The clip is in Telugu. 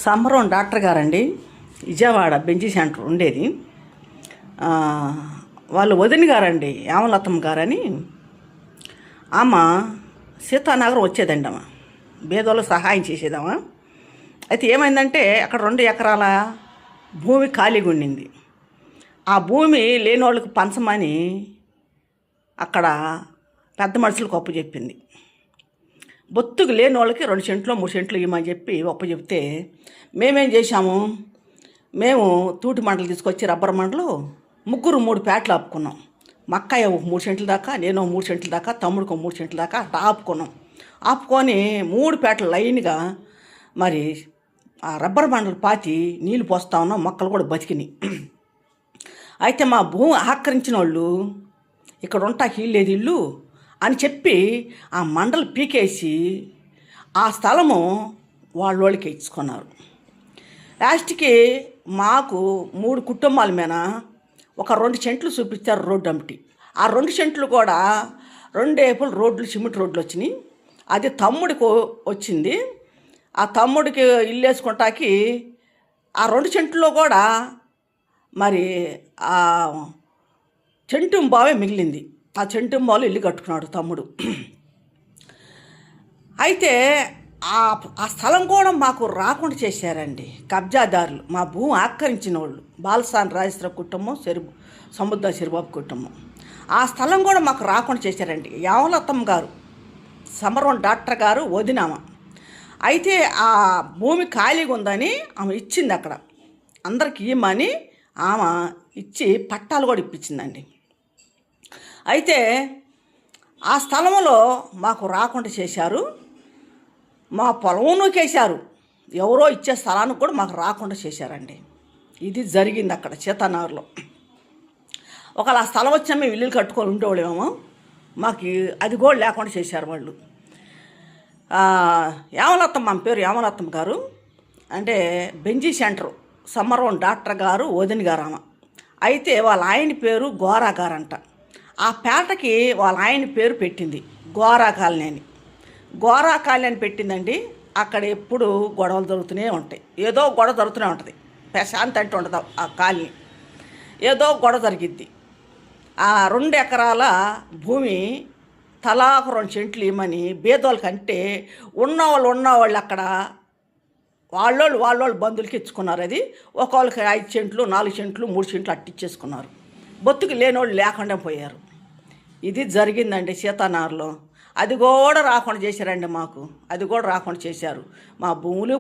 సంబరం డాక్టర్ గారండి, విజయవాడ బెంజీ సెంటర్ ఉండేది. వాళ్ళు వదిన గారండి, యామలతమ్మ గారని. ఆమె సీతానగరం వచ్చేదండి. ఆమె బేదోళ్ళకు సహాయం చేసేదామా. అయితే ఏమైందంటే అక్కడ 2 ఎకరాల భూమి ఖాళీగా ఉండింది. ఆ భూమి లేని వాళ్ళకి పంచమని అక్కడ పెద్ద మనుషులకు అప్పు చెప్పింది. బొత్తుకు లేని వాళ్ళకి 2 సెంట్లు 3 సెంట్లు ఇవ్వమని చెప్పి అప్పు చెప్తే మేమేం చేశాము, మేము తూటి మండలు తీసుకొచ్చి రబ్బర్ మండలు 3 పేటలు ఆపుకున్నాం. మా అక్కయ్య 3 సెంట్ల దాకా, నేను 3 సెంట్ల దాకా, తమ్ముడికి 3 సెంట్ల దాకా అట్లా ఆపుకున్నాం. ఆపుకొని 3 పేటలు లైన్గా మరి ఆ రబ్బర్ మండలు పాతి నీళ్ళు పోస్తా ఉన్నాం. మొక్కలు కూడా బతికినాయి. అయితే మా భూమి ఆహకరించిన వాళ్ళు ఇక్కడ ఉంటా లేదు ఇల్లు అని చెప్పి ఆ మండలు పీకేసి ఆ స్థలము వాళ్ళకి ఇచ్చుకున్నారు. లాస్ట్కి మాకు 3 కుటుంబాల మీద ఒక 2 సెంట్లు చూపించారు రోడ్డు అమ్మటి. ఆ 2 సెంట్లు కూడా 2 ఏపులు రోడ్లు, సిమెంట్ రోడ్లు వచ్చినాయి. అది తమ్ముడికి వచ్చింది. ఆ తమ్ముడికి ఇల్లు వేసుకుంటాకి ఆ 2 సెంట్లో కూడా మరి ఆ చెంటుం బావే మిగిలింది. ఆ చెంటుం బావులు ఇల్లు కట్టుకున్నాడు తమ్ముడు. అయితే ఆ స్థలం కూడా మాకు రాకుండా చేశారండి కబ్జాదారులు, మా భూమి ఆక్రమించిన వాళ్ళు. బాలసాని రాజేశ్వర కుటుంబం, సముద్ర సిరిబాబు కుటుంబం. ఆ స్థలం కూడా మాకు రాకుండా చేశారండి. యామలతమ్మ గారు, సమరం డాక్టర్ గారు వదినామ. అయితే ఆ భూమి ఖాళీగా ఉందని ఆమె ఇచ్చింది. అక్కడ అందరికి ఇవ్వమని ఆమె ఇచ్చి పట్టాలు కూడా ఇప్పించిందండి. అయితే ఆ స్థలంలో మాకు రాకుండా చేశారు. మా పొలం నూకేశారు. ఎవరో ఇచ్చే స్థలానికి కూడా మాకు రాకుండా చేశారండి. ఇది జరిగింది అక్కడ సీతానగర్లో. ఒకవేళ ఆ స్థలం వచ్చినా మేము ఇల్లు కట్టుకొని ఉండేవాళ్ళేమో, మాకు అది కూడా లేకుండా చేశారు వాళ్ళు. యామలతమ్మ పేరు యామలతమ్మ గారు, అంటే బెంజీ సెంటర్ సమరం డాక్టర్ గారు వదిన గారు ఆమె. అయితే వాళ్ళ ఆయన పేరు గోరా గారంట. ఆ పేటకి వాళ్ళ ఆయన పేరు పెట్టింది గోరా కాలనీ అని. గోరా కాలనీ అని పెట్టిందండి. అక్కడ ఎప్పుడు గొడవలు జరుగుతూనే ఉంటాయి. ఏదో గొడవ జరుగుతూనే ఉంటుంది. ప్రశాంతి అంటే ఉండదు ఆ కాలనీ. ఏదో గొడవ జరిగిద్ది. ఆ 2 ఎకరాల భూమి తలాకు 2 సెంట్లు ఇవ్వమని బేదోళ్ళకంటే ఉన్నవాళ్ళు అక్కడ వాళ్ళోళ్ళు బంధువులకి ఇచ్చుకున్నారు. అది ఒకళ్ళకి 5 సెంట్లు 4 సెంట్లు 3 సెంట్లు అట్టిచ్చేసుకున్నారు. బొత్తుకు లేనివాళ్ళు లేకుండా పోయారు. ఇది జరిగిందండి సీతానగర్లో. అది కూడా రాకుండా చేశారండి మాకు. అది కూడా రాకుండా చేశారు. మా భూములు